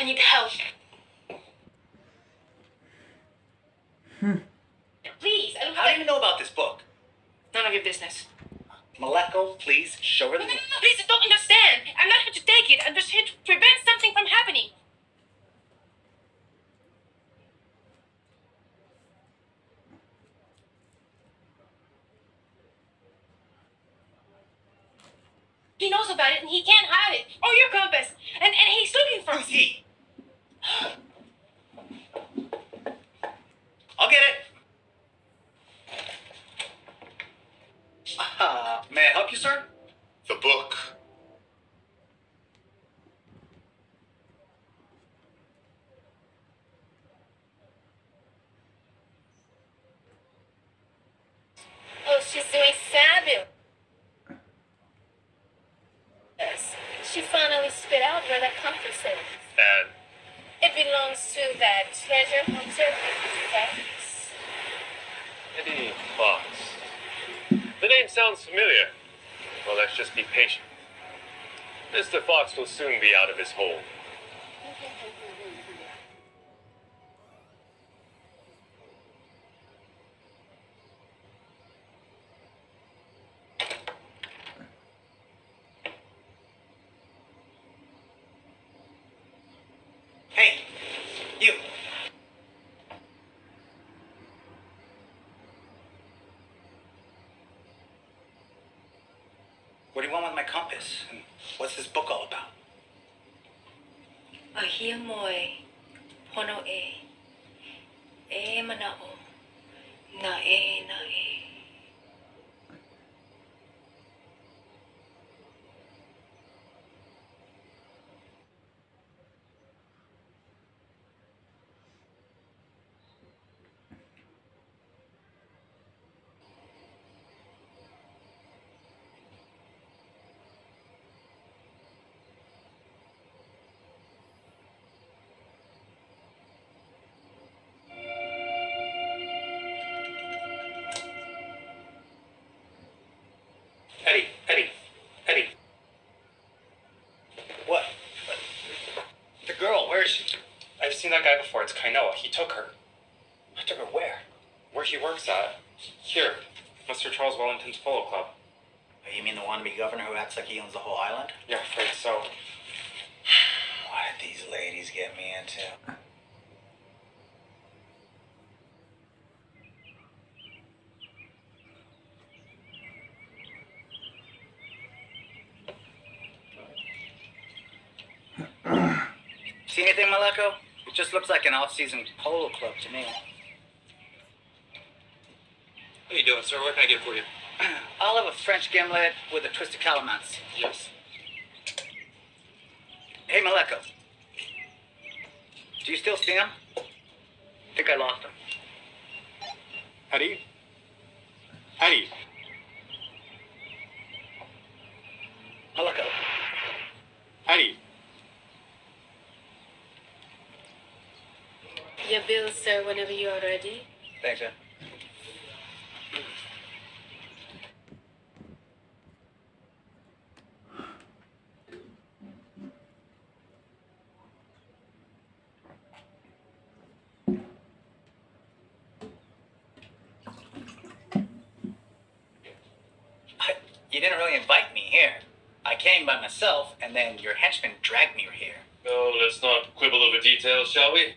need help. Please, I don't How do you know about this book? None of your business. Maleko, please show her the... No, please, I don't understand. I'm not here to take it. I'm just here to prevent something from happening. He knows about it and he can't have it. Or your compass. And he's looking for Who's he? I'll get it. May I help you, sir? The book. Oh, she's doing fabulous. She finally spit out where that compass is. And It belongs to that treasure hunter, Fox. Eddie Fox. The name sounds familiar. Well, let's just be patient. Mr. Fox will soon be out of his hole. Hey, you. What do you want with my compass? And what's this book all about? Ahia moe, pono e manao, na e. Eddie. What? The girl, where is she? I've seen that guy before. It's Kainoa. He took her. I took her where? Where he works at. Here. Mr. Charles Wellington's Polo Club. Oh, you mean the wannabe governor who acts like he owns the whole island? Yeah, afraid so. What did these ladies get me into? See anything, Maleko? It just looks like an off-season polo club to me. How you doing, sir? What can I get for you? I'll have a French gimlet with a twisted calamance. Yes. Hey, Maleko. Do you still see him? I think I lost him. Eddie? Eddie? Maleko. Eddie? Your bill, sir, whenever you are ready. Thanks, sir. You didn't really invite me here. I came by myself, and then your henchmen dragged me here. No, let's not quibble over details, shall we?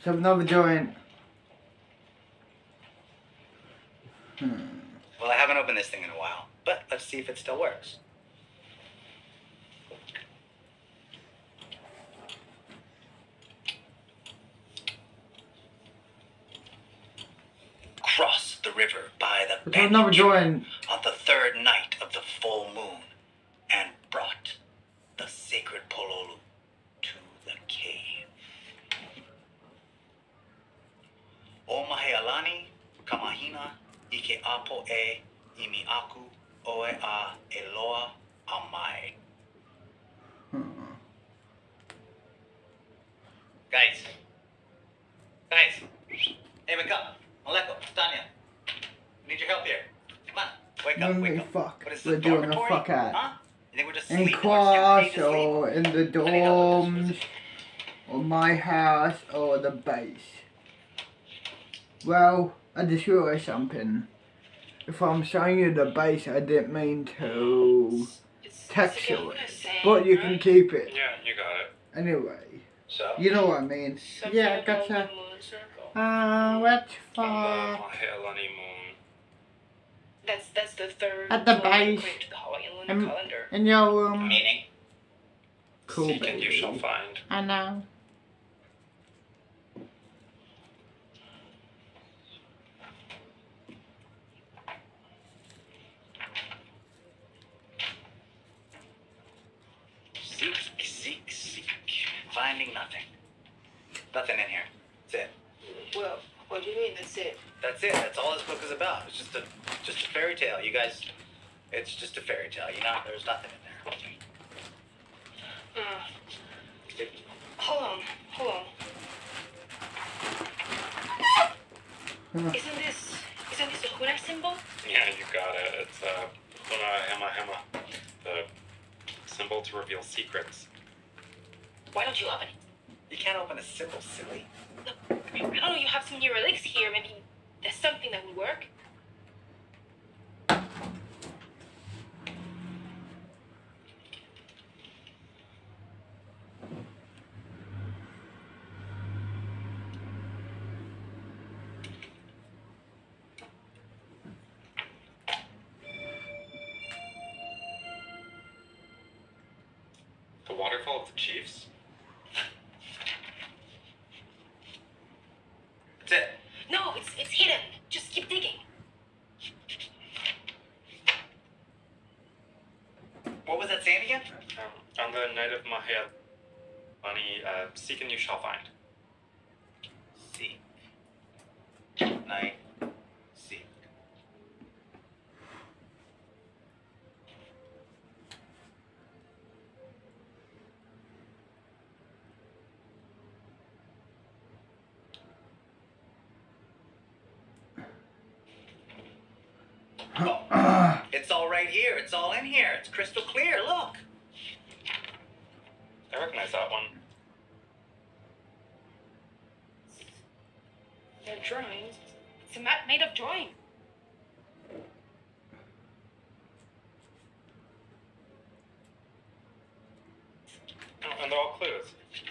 Щоб знову join. Well, I haven't opened this thing in a while, but let's see if it still works. Cross the river by the Щоб знову join. on the third night of the full moon, and brought the sacred pololu to the cave. O mahealani, kamahina, ike apo e, imi aku, oe a, eloa, amai. Guys. Guys. Hey, wake up. Maleko, Tanya. Need your help here. Come on. Wake up, wake up. Fuck. What is We're this, doing a dormitory? fuck at. Huh? You think we're just In sleeping? class We're just asleep? or in the I need help with this. dorms or my house or the base. Well, I just realised something. If I'm showing you the base, I didn't mean to textual it, but you can keep it. Yeah, you got it. Anyway, So? you know what I mean. Yeah, gotcha. What On the fuck? Mahealani moon. That's the third At the moon base. according to the Hawaiian lunar calendar. In your room. Meaning? Cool, Seek and you baby. shall find. I know. Seek. Finding nothing. Nothing in here. That's it. Well, what do you mean that's it? That's it. That's all this book is about. It's just a fairy tale. You guys, it's just a fairy tale. You know, there's nothing in there. Hold on. Isn't this the Huna symbol? Yeah, you got it. It's Hema Hema. The symbol to reveal secrets. Why don't you open it? You can't open a symbol, silly. Look, I don't know, you have some new relics here. Maybe there's something that would work. The waterfall of the chiefs? That's it. No, it's hidden. Just keep digging. What was that saying again? On the night of Mahealani, seek and you shall find. Seek. Night. Seek. Oh, it's all right here. It's all in here. It's crystal clear. Look. I recognize that one. They're drawings. It's a map made of drawing. Oh, and they're all clues.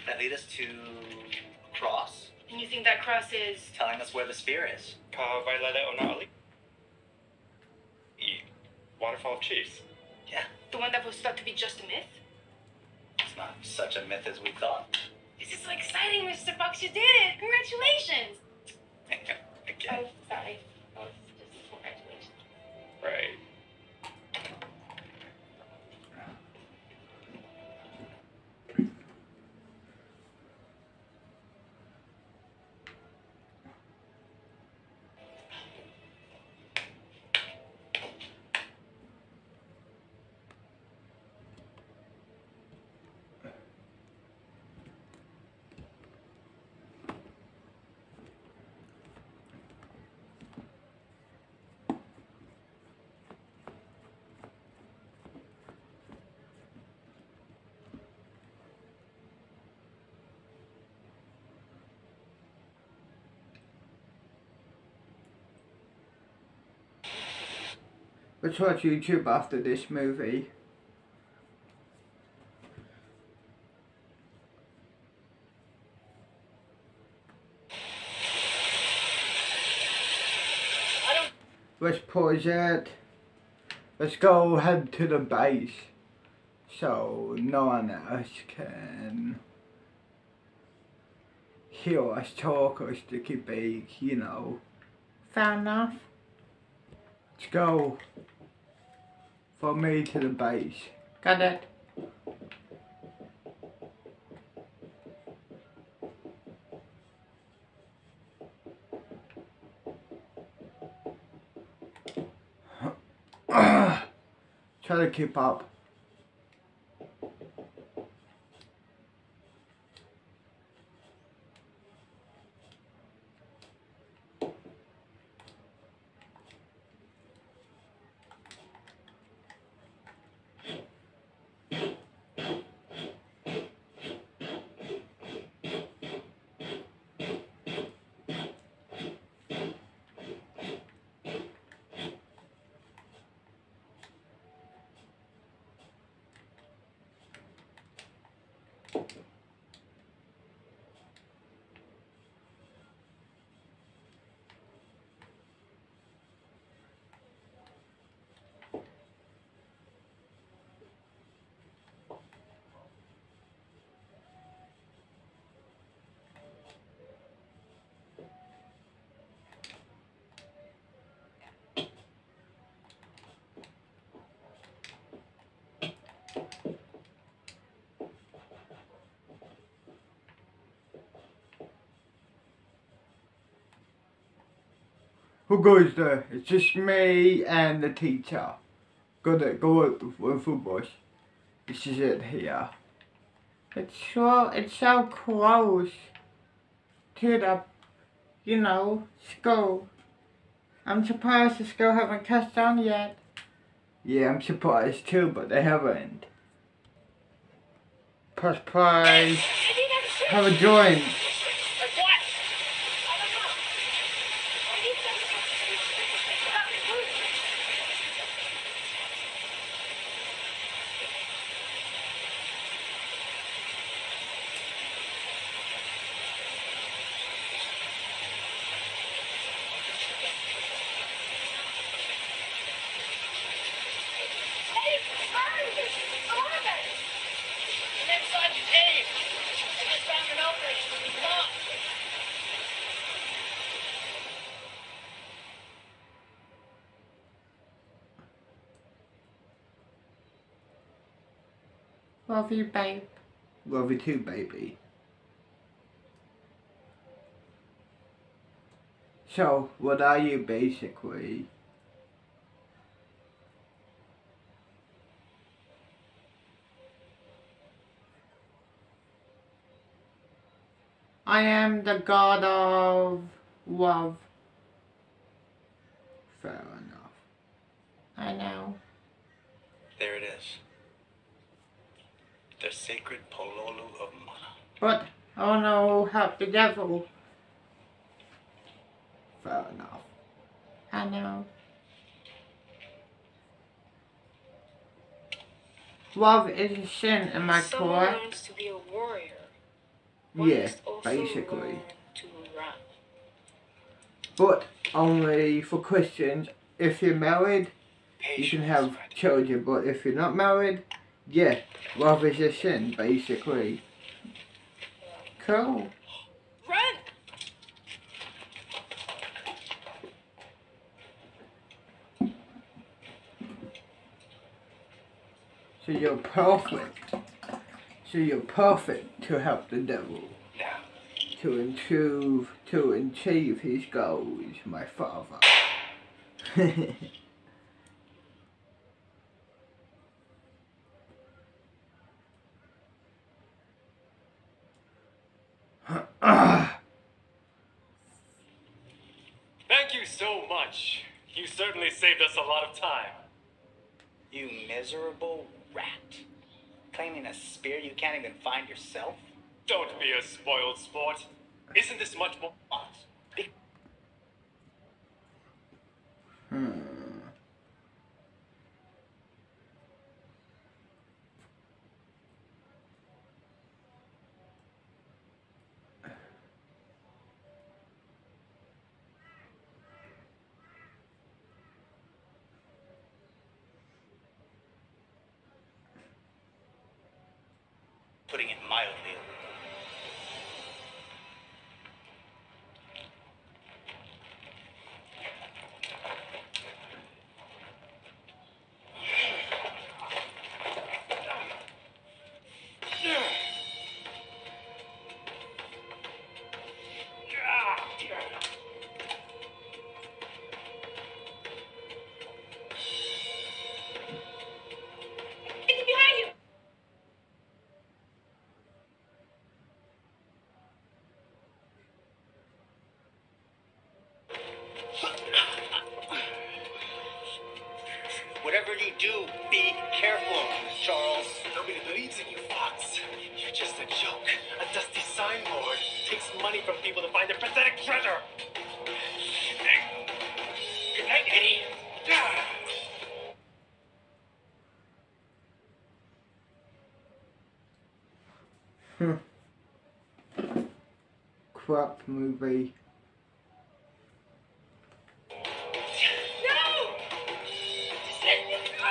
That lead us to a cross, And you think that cross is... telling us where the sphere is. Ka Vailele Ona Waterfall of Chiefs. Yeah, the one that was thought to be just a myth? it's not such a myth as we thought. This is so exciting, Mr. Fox. You did it. Congratulations. Again. Oh, sorry. Oh, just congratulations. Right. Let's watch YouTube after this movie. Let's pause it. Let's go head to the base so no one else can hear us talk or sticky beak, you know. Fair enough. Let's go. For me to the base. Got it? Try to keep up. Who goes there? It's just me and the teacher. Go out with the bus. This is it here. It's so close to the, you know, school. I'm surprised the school haven't cast down yet. Yeah, I'm surprised too, but they haven't. Press play. Have a joint. Love you, babe. Love you too, baby. So, what are you basically? I am the god of love. Fair enough. I know. There it is. The sacred Pololu of Mana. But I wanna help the devil. Fair enough. I know. Love is a sin, am I Someone correct? learns to be a warrior. One Yeah, must also basically. learn to run. But only for Christians. If you're married, you can have children, but if you're not married, yeah, love is a sin, basically. Cool. Run! So you're perfect. So you're perfect to help the devil. To achieve his goals, my father. Thank you so much. You certainly saved us a lot of time. You miserable rat. Claiming a spear you can't even find yourself? Don't be a spoiled sport. Isn't this much more fun? Putting it mildly. Whatever you do, be careful, Charles. Nobody believes in you, Fox. You're just a joke. A dusty signboard. Takes money from people to find their pathetic treasure. Good night, Eddie. Crap movie. No! Just let me go!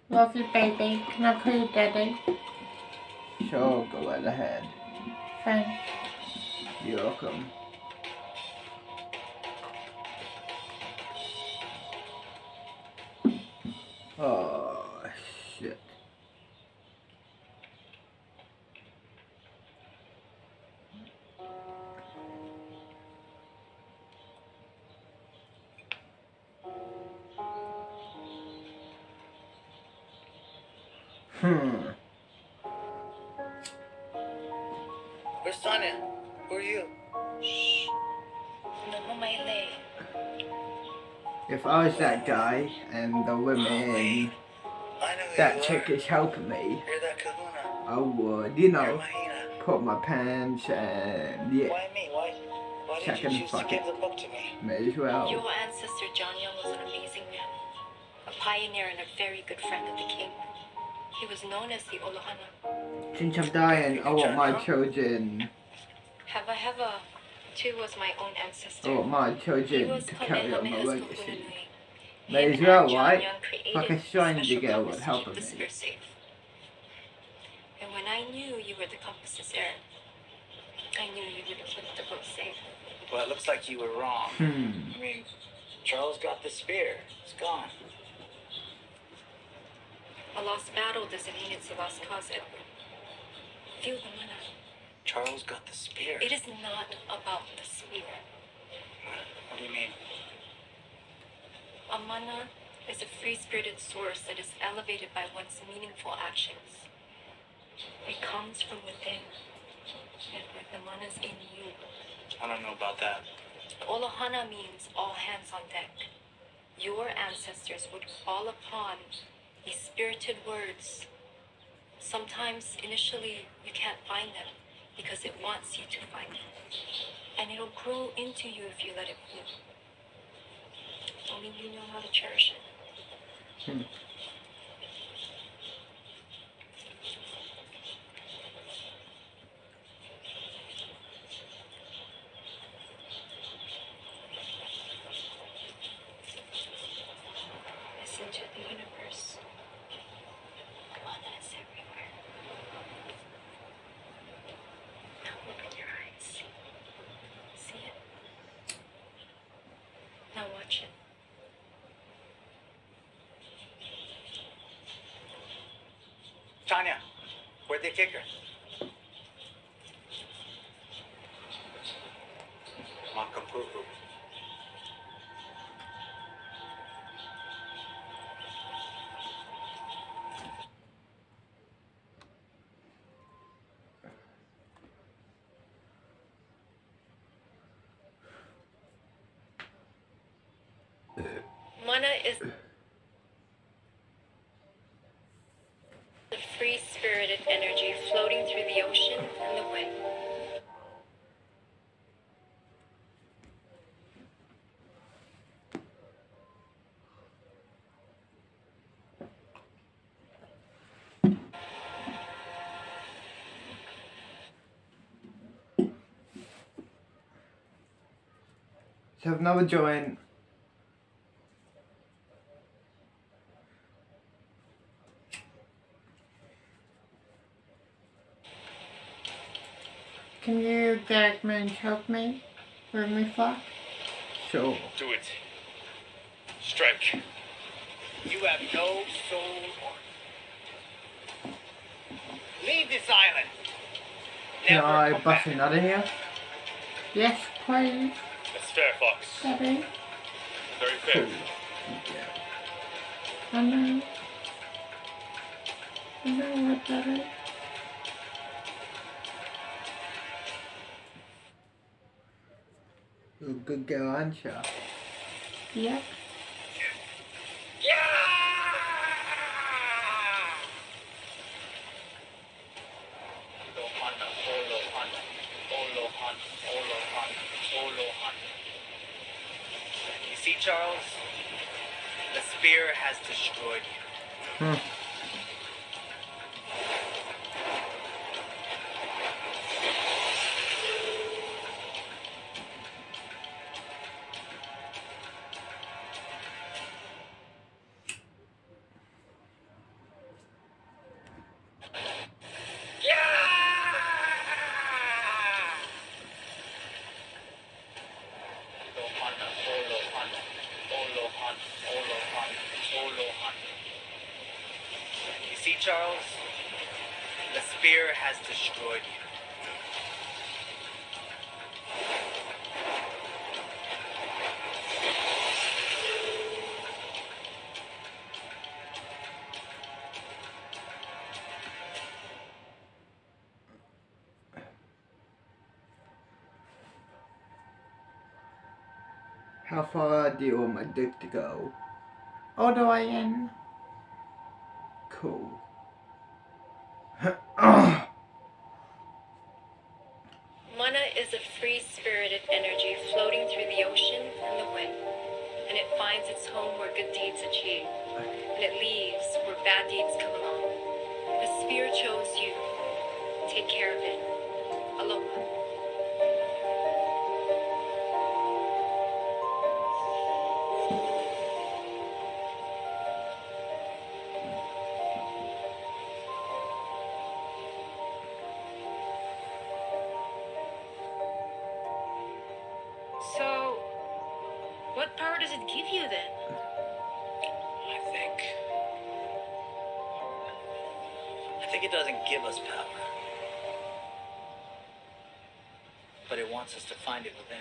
Love you, baby. Can I call you daddy? Sure, go right ahead. Thanks. You're welcome. Oh, shit. Where's Tanya? Who are you? Shh. No, my leg. If I was that guy and the women, I know who that you chick are. is helping me, You're that kahuna. I would, You're know, Mahina. put my pants and yeah, Why me? Why did Second you choose to fucking- give the book to me? may as well. Your ancestor John Young was an amazing man, a pioneer and a very good friend of the king. He was known as the Olohana. Since I'm dying, I want my children, Heva too was my own ancestor. I want my He children was to carry on my Kamehameha's legacy. Kahuna. May Him as well, and John right? Young created Like a this stranger special girl compass would to help keep the me. spear safe. And when I knew you were the compass's heir, I knew you would have kept the book safe. Well, it looks like you were wrong. I mean, Charles got the spear. It's gone. A lost battle doesn't mean it's a lost cause, Edward. Feel the mana. Charles got the spear. It is not about the spear. What do you mean? A mana is a free-spirited source that is elevated by one's meaningful actions. It comes from within. Edward, the mana's in you. I don't know about that. Olohana means all hands on deck. Your ancestors would call upon these spirited words. Sometimes, initially, you can't find them because it wants you to find them. And it'll grow into you if you let it grow. Only you know how to cherish it. Listen to the universe. Mana is everywhere. Now open your eyes. See it? Now watch it. Tanya, where'd they kick her? Makapuku. Mana is the free-spirited energy floating through the ocean and the wind. So I've never joined. can you gag me and choke me with me fuck? Sure. Do it. Strike. You have no soul. Leave this island. Can Never I come bust back. another here? Yes, please, That's fair, Fox. Daddy. Very fair. Cool. Yeah. I know. I know what, Daddy. You're a good girl, aren't you? Yep. You see, Charles? The spear has destroyed you. Hmm. You see, Charles? The spear has destroyed you. How far do you want my dick to go? All the way in. Cool. Mana is a free-spirited energy floating through the ocean and the wind, and it finds its home where good deeds achieve, and it leaves where bad deeds come along. The spear chose you. Take care of it. Aloha. So, what power does it give you then? I think it doesn't give us power. But it wants us to find it within.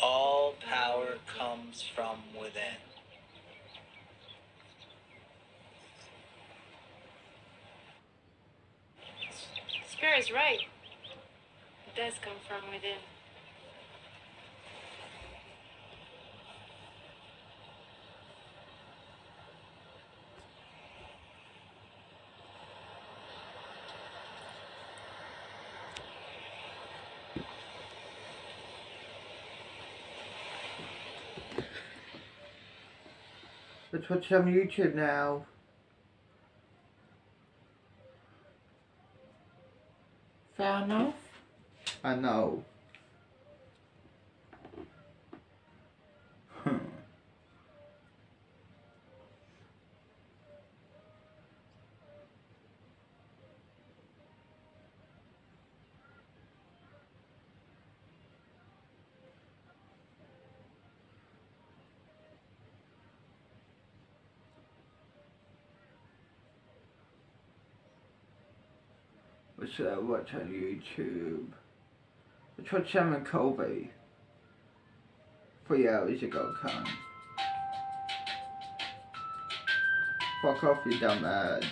All power comes from within. Spear is right. It does come from within. Let's watch some YouTube now. Fair enough. I know. What's watch on YouTube? Let's watch Sam and Colby. 3 hours ago, come. Fuck off, you dumb ads.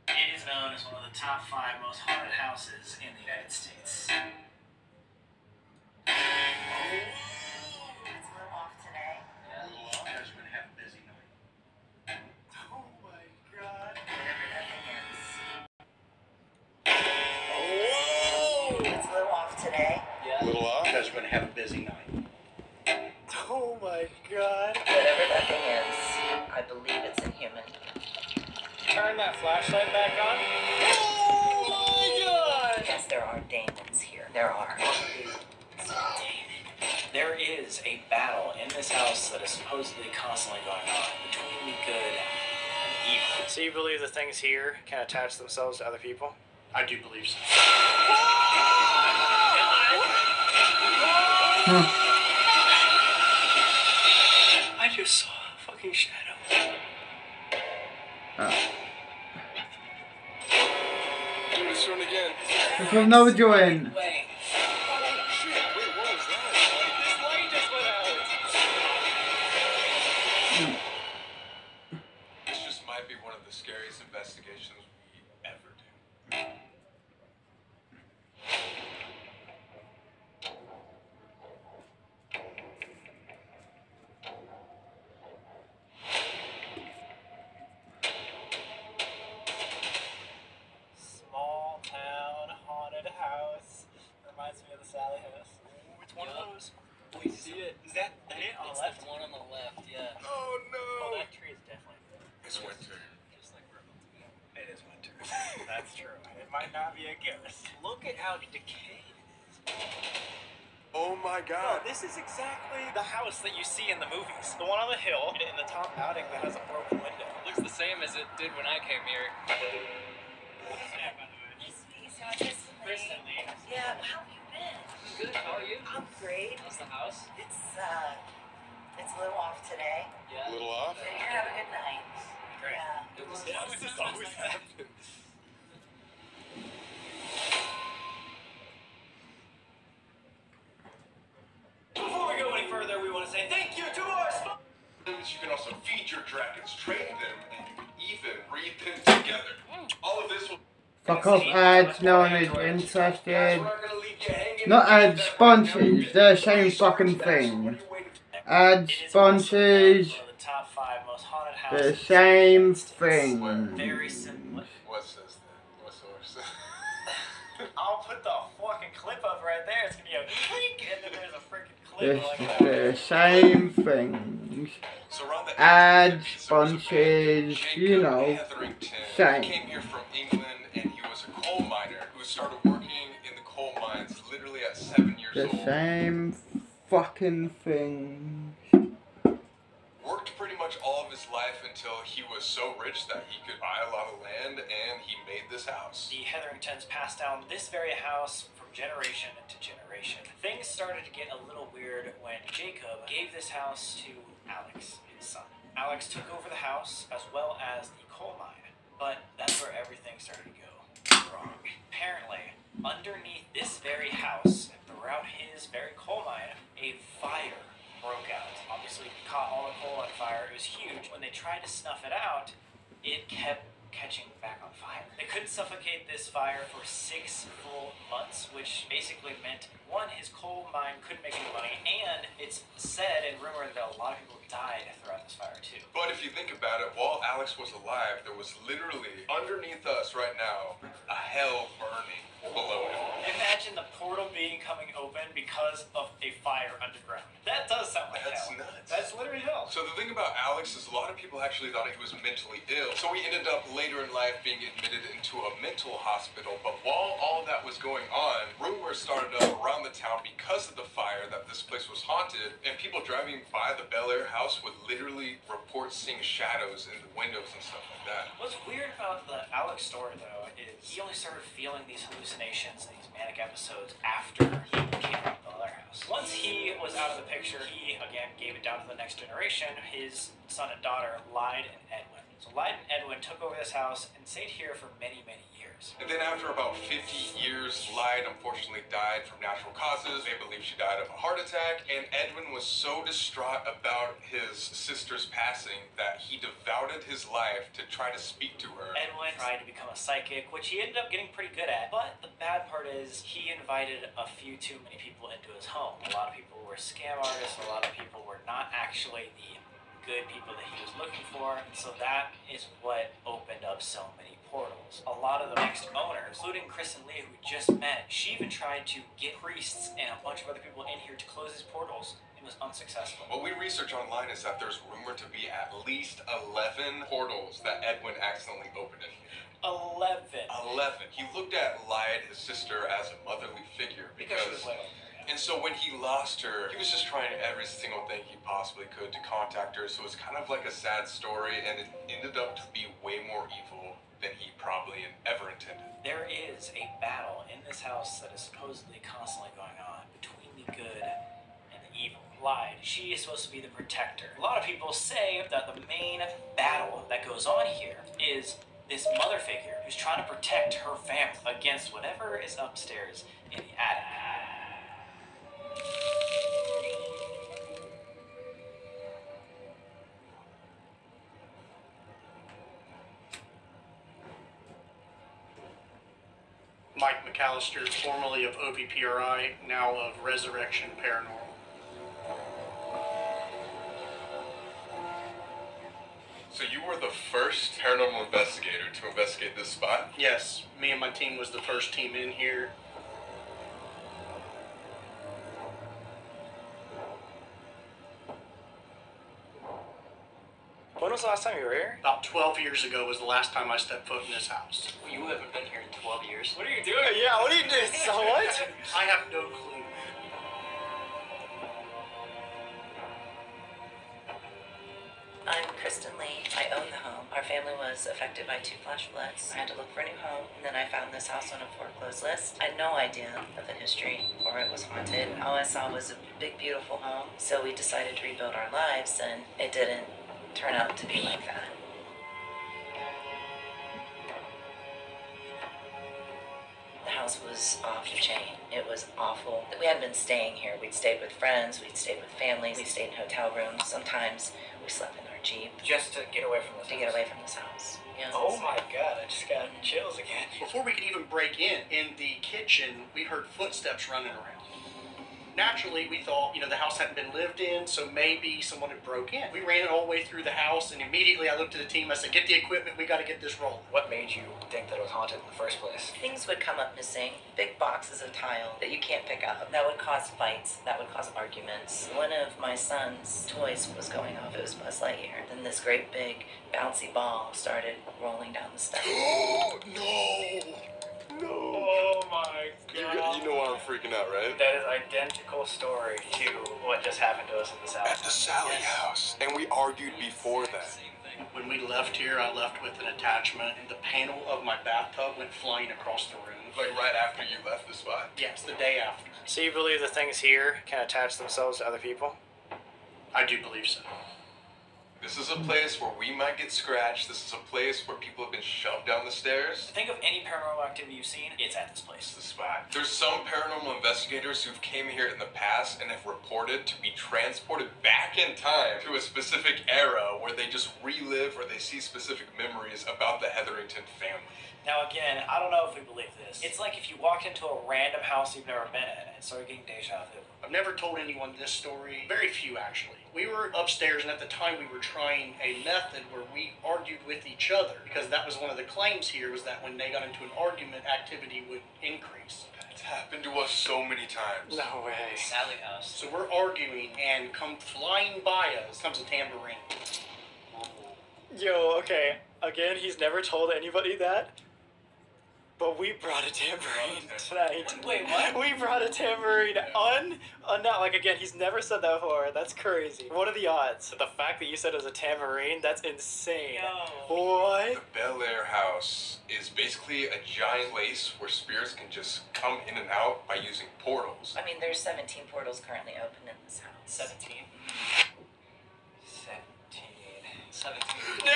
It is known as one of the top 5 most haunted houses in the United States. It's a little off today. Yeah, a little off. You guys are going to have a busy night. Oh my god. Whatever that thing is. Whoa! It's a little off today. A little off? You guys are going to have a busy night. Oh my god. Whatever that thing is, I believe it's inhuman. Turn that flashlight back on. Oh my god! Yes, there are demons here. There are. this house that is supposedly constantly going on between the good and the evil. So you believe the things here can attach themselves to other people? I do believe so. I just saw a fucking shadow. Dude, it's turned again. There's another joint. Wait. Wait, what was that? This light just went out. This just might be one of the scariest investigations we ever do. Small town haunted house. Reminds me of the Sally house. Ooh, it's one of those. We see it. Is that it on the left? The one on the left, yeah. Oh no! Oh, that tree is definitely good. It's winter. Just like we're about to be. It is winter. That's true. It might not be a ghost. Look at how decayed it is. Oh my god. No, this is exactly the house that you see in the movies. The one on the hill in the top outing that has a broken window. Looks the same as it did when I came here. Kristen Lee. Yeah, how have you been? Good, how are you? I'm great. How's the house? It's a little off today. Yeah. A little off? But you're having a good night. Great. Yeah. It was Why does this always happen? Before we go any further, we want to say thank you to our sponsor. You can also feed your dragons, train them, and you can even breed them together. All of this will. Fuck off ads, no one is interested. We're not gonna leave you hanging. Not ads, sponsors, they're the same fucking thing. Ads, sponsors, One of the top 5 most haunted the houses. same thing. Very simple. What says that? What source? I'll put the fucking clip up right there. It's gonna be a click, and then there's a freaking clip It's like that. the same things. So around the Ads, 1850s, there was a man, sponsors, you Jacob know, Hetherington. same. He came here from England and he was a coal miner who started working in the coal mines literally at 7 years The old. same fucking things. Worked pretty much all of his life until he was so rich that he could buy a lot of land and he made this house. The Hetheringtons passed down this very house from generation to generation. Things started to get a little weird when Jacob gave this house to Alex, his son. Alex took over the house as well as the coal mine, but that's where everything started to go wrong. Apparently, underneath this very house and throughout his very coal mine, a fire broke out. Obviously, caught all the coal on fire. It was huge. When they tried to snuff it out, it kept catching back on fire. They couldn't suffocate this fire for 6 full months, which basically meant, one, his coal mine couldn't make any money, and it's said and rumored that a lot of people died throughout this fire too. But if you think about it, while Alex was alive, there was literally underneath us right now a hell burning below him. Imagine the portal being coming open because of a fire underground. That does sound like That's hell. nuts. That's literally hell. So the thing about Alex is a lot of people actually thought he was mentally ill. So he ended up later in life being admitted into a mental hospital. But while all that was going on, rumors started up around the town because of the fire that this place was haunted. And people driving by the Bel Air house would literally report seeing shadows in the windows and stuff like that. What's weird about the Alex story, though, is he only started feeling these hallucinations and these manic episodes after he came out of the other house. Once he was out of the picture, he, again, gave it down to the next generation. His son and daughter, Lyde and Edwin. So Lyde and Edwin took over this house and stayed here for many, many years. And then after about 50 years, Lyde unfortunately died from natural causes. They believe she died of a heart attack. And Edwin was so distraught about his sister's passing that he devoted his life to try to speak to her. Edwin tried to become a psychic, which he ended up getting pretty good at. But the bad part is he invited a few too many people into his home. A lot of people were scam artists. A lot of people were not actually the good people that he was looking for. So that is what opened up so many portals. A lot of the next owners, including Kristen Lee, who we just met, she even tried to get priests and a bunch of other people in here to close his portals. It was unsuccessful. What we research online is that there's rumored to be at least 11 portals that Edwin accidentally opened in here. 11. 11. He looked at Lyde, his sister, as a motherly figure Because she was because way older. And so when he lost her, he was just trying every single thing he possibly could to contact her. So it's kind of like a sad story, and it ended up to be way more evil than he probably ever intended. There is a battle in this house that is supposedly constantly going on between the good and the evil. Lied. She is supposed to be the protector. A lot of people say that the main battle that goes on here is this mother figure who's trying to protect her family against whatever is upstairs in the attic. Mike McAllister, formerly of OVPRI, now of Resurrection Paranormal. So you were the first paranormal investigator to investigate this spot? Yes, me and my team was the first team in here. When was the last time you were here? About 12 years ago was the last time I stepped foot in this house. You haven't been here in 12 years. What are you doing? Yeah, what are you doing? So what? I have no clue. I'm Kristen Lee. I own the home. Our family was affected by 2 flash floods. I had to look for a new home, and then I found this house on a foreclosed list. I had no idea of the history or it was haunted. All I saw was a big, beautiful home, so we decided to rebuild our lives, and it didn't turn out to be like that. The house was off the chain. It was awful. We hadn't been staying here. We'd stayed with friends, we'd stayed with families, we stayed in hotel rooms. Sometimes we slept in our Jeep. Just to get away from this To get away from this house. Yeah. Oh my god, I just got chills again. Before we could even break in the kitchen, we heard footsteps running around. Naturally, we thought, the house hadn't been lived in, so maybe someone had broke in. We ran it all the way through the house, and immediately I looked at the team. I said, get the equipment, we got to get this rolling. What made you think that it was haunted in the first place? Things would come up missing. Big boxes of tile that you can't pick up. That would cause fights. That would cause arguments. One of my son's toys was going off. It was Buzz Lightyear. Then this great big bouncy ball started rolling down the steps. No! Oh my god. You know why I'm freaking out, right? That is identical story to what just happened to us in this house. At the Sally house. And we argued before that. Same thing. When we left here, I left with an attachment, and the panel of my bathtub went flying across the room. Like right after you left the spot? Yes, the day after. So you believe the things here can attach themselves to other people? I do believe so. This is a place where we might get scratched. This is a place where people have been shoved down the stairs. Think of any paranormal activity you've seen, it's at this place. It's the spot. There's some paranormal investigators who've came here in the past and have reported to be transported back in time to a specific era where they just relive or they see specific memories about the Hetherington family. Now again, I don't know if we believe this. It's like if you walked into a random house you've never been in and started getting deja vu. I've never told anyone this story. Very few, actually. We were upstairs, and at the time we were trying a method where we argued with each other, because that was one of the claims here, was that when they got into an argument, activity would increase. It's happened to us so many times. No way. Sally house. So we're arguing, and come flying by us comes a tambourine. Yo, okay. Again, he's never told anybody that. But we brought a tambourine tonight. Wait, what? We brought a tambourine now, like again, he's never said that before. That's crazy. What are the odds? The fact that you said it was a tambourine, that's insane. Yo. What? The Bel Air house is basically a giant place where spirits can just come in and out by using portals. I mean, there's 17 portals currently open in this house. 17. 17. No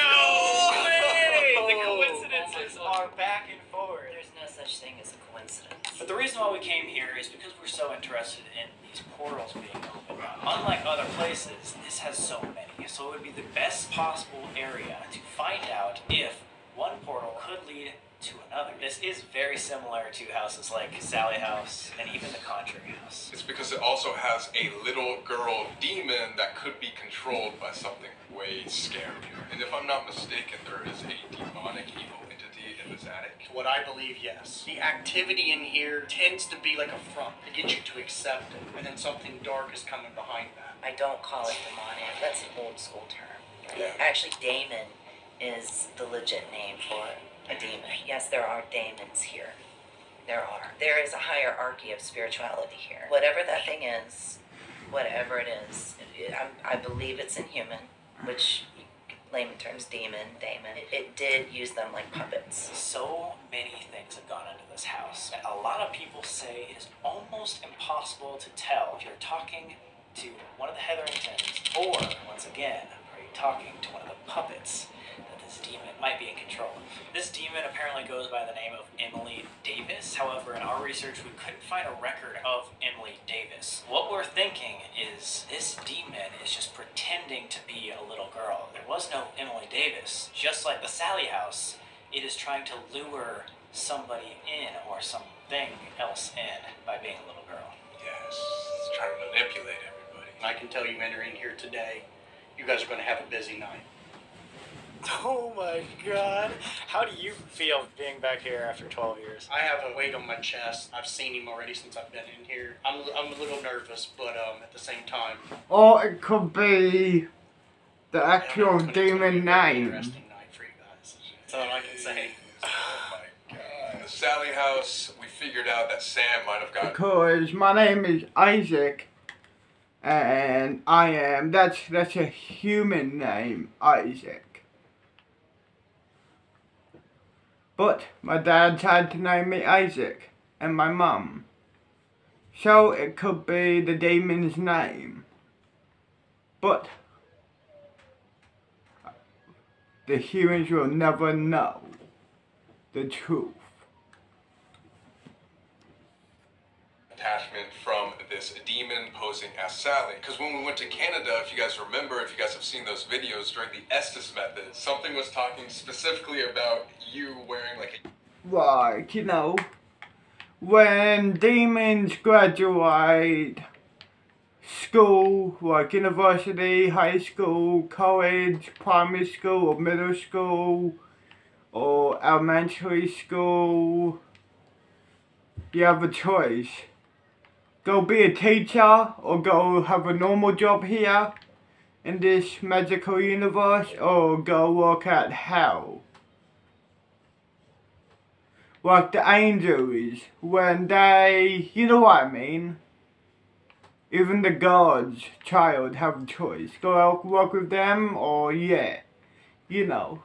way! The Oh coincidences my God. are back and forth. There's no such thing as a coincidence. But the reason why we came here is because we're so interested in these portals being open. Unlike other places, this has so many, so it would be the best possible area to find out if one portal could lead to another. This is very similar to houses like Sally House and even the Conjuring House. It's because it also has a little girl demon that could be controlled by something way scarier. And if I'm not mistaken, there is a demonic evil entity in this attic. What I believe, yes. The activity in here tends to be like a front to get you to accept it, and then something dark is coming behind that. I don't call it demonic. That's an old school term. Yeah. Actually, daemon is the legit name for a demon. Yes, there are daemons here. There is a hierarchy of spirituality here. Whatever that thing is, whatever it is, I believe it's inhuman, which layman terms demon, daemon. It did use them like puppets. So many things have gone into this house. A lot of people say it is almost impossible to tell if you're talking to one of the Hetheringtons or, once again, are you talking to one of the puppets that this demon might be in control of. This demon apparently goes by the name of Emily Davis. However, in our research, we couldn't find a record of Emily Davis. What we're thinking is this demon is just pretending to be a little girl. There was no Emily Davis. Just like the Sally house, it is trying to lure somebody in or something else in by being a little girl. Yes, it's trying to manipulate everybody. And I can tell you entering here today, you guys are going to have a busy night. Oh my god. How do you feel being back here after 12 years? I have a weight on my chest. I've seen him already since I've been in here. I'm a little nervous, but at the same time... Or it could be the actual it's gonna demon be a very name. interesting night for you guys. That's all I can say. Oh my god. The Sally house, we figured out that Sam might have gotten... Because my name is Isaac. And I am, that's a human name, Isaac. But my dad tried to name me Isaac, and my mum. So it could be the demon's name. But the humans will never know the truth. Attachment from this demon posing as Sally. Because when we went to Canada, if you guys remember, if you guys have seen those videos during the Estes method, something was talking specifically about you wearing like a... Right, you know, when demons graduate school, like university, high school, college, primary school, or middle school, or elementary school, you have a choice. Go be a teacher, or go have a normal job here in this magical universe, or go work at hell. Like the angels, when they, you know what I mean? Even the God's child have a choice. Go out work with them, or yeah, you know.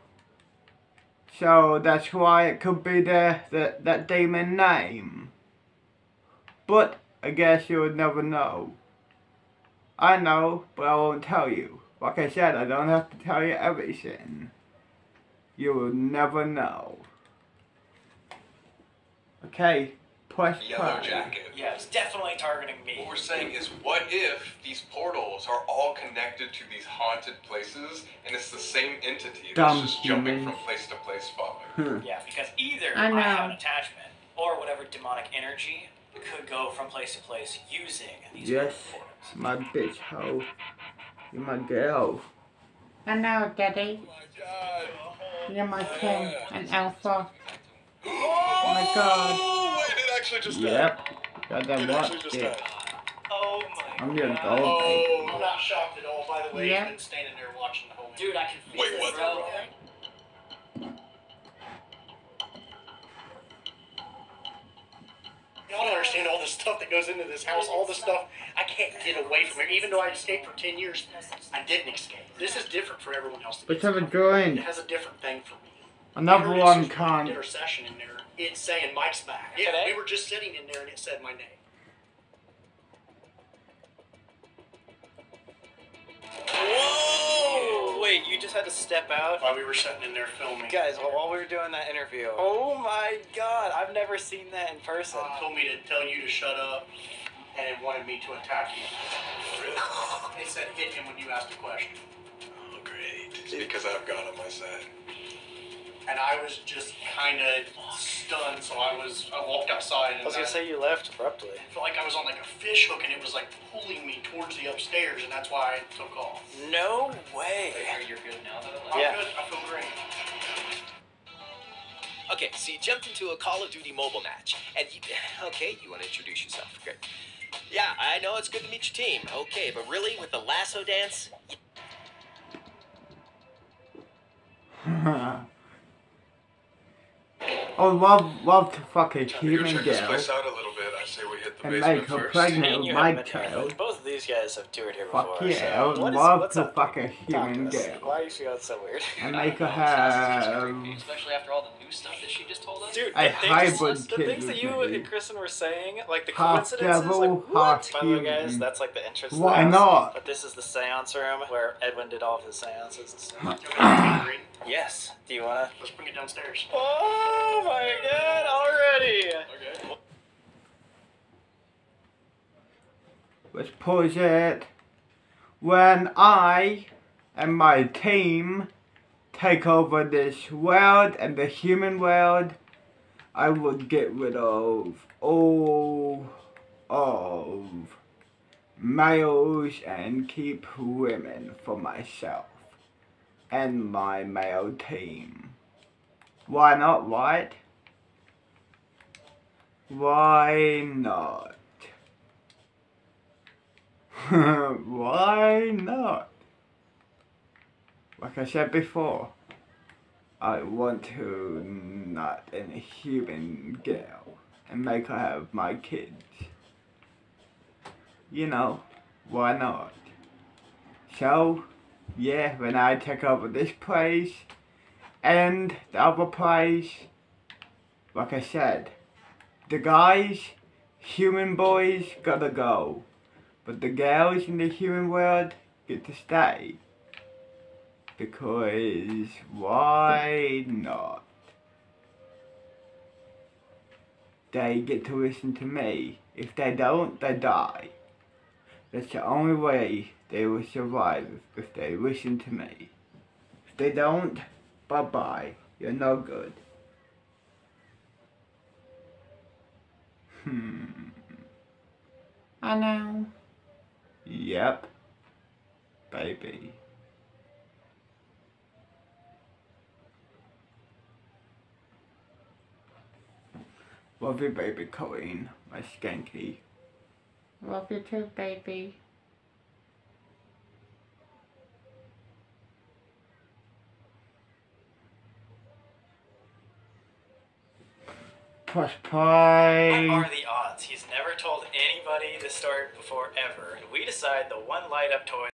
So that's why it could be that demon name. But I guess you would never know. I know, but I won't tell you. Like I said, I don't have to tell you everything. You will never know. Okay, press Yellow play. jacket. Yeah, it's definitely targeting me. What we're saying is, what if these portals are all connected to these haunted places, and it's the same entity that's Dumb just jumping humans. from place to place, Father? Yeah, because either I know. I have an attachment, or whatever demonic energy could go from place to place using these Yes, portals. my bitch hoe. You're my girl. I know, Daddy. Oh my god. You're my king and alpha. Oh my god. Wait, it actually just died. Yep. Got that It what? actually just Yeah. died. Oh my I'm your god. dog. Oh. I'm not shocked at all, by the way. Yeah. He's been standing there watching the whole Dude, I can feel Wait, this, what? bro. Y'all don't understand all the stuff that goes into this house, all the stuff. I can't get away from it. Even though I escaped for 10 years, I didn't escape. This is different for everyone else. Let's have a drink. It has a different thing for me. Another Literally, one as soon as we can't. did our session in there, it's saying Mike's back. Yeah, Today? we were just sitting in there and it said my name. Whoa! Wait, you just had to step out? While we were sitting in there filming. Guys, while we were doing that interview. Oh my god, I've never seen that in person. Told me to tell you to shut up and it wanted me to attack you. It said hit him when you asked a question. Oh, great. It's because I've God on my side. And I was just kind of stunned, so I walked outside and I was gonna say you left abruptly. I felt like I was on like a fish hook and it was like pulling me towards the upstairs and that's why I took off. No way. You're good now, though? I'm Yeah. good, I feel great. Okay, so you jumped into a Call of Duty mobile match, and okay, you want to introduce yourself, great. Yeah, I know it's good to meet your team, okay, but really, with the lasso dance? I love to fuck a Time to go human check this girl place out a little bit. I say we hit the and basement make her first. pregnant And with you my haven't been here, child. but both of these guys have toured here Fuck before. yeah, I would so love what's to up, fuck dude? a Talk human to us. girl. Why are you feeling so weird? And make her This house is have creepy, especially after all the new stuff that she just told us. Dude, a the hybrid the kid things that with you me. and Kristen were saying, like the Half coincidences, devil, like what? half By the way, guys, human. that's like the entrance to Why the house. not? But this is the seance room where Edwin did all of his seances and stuff. Yes. Do you wanna? Let's bring it downstairs. Oh my god! Already. Okay. Let's pause it. When I and my team take over this world and the human world, I would get rid of all of males and keep women for myself and my male team. Why not, right? Why not? Why not? Like I said before, I want to nut in a human girl and make her have my kids. You know, why not? So, yeah, when I take over this place and the other place, like I said, the guys, human boys, gotta go. But the girls in the human world get to stay. Because why not? They get to listen to me. If they don't, they die. That's the only way they will survive, if they listen to me. If they don't, bye-bye. You're no good. I know. Yep. Baby. Love you, baby Colleen, my skanky. Love you too, baby. Push pie. What are the odds? He's never told anybody this story before ever. And we decide the one light up toy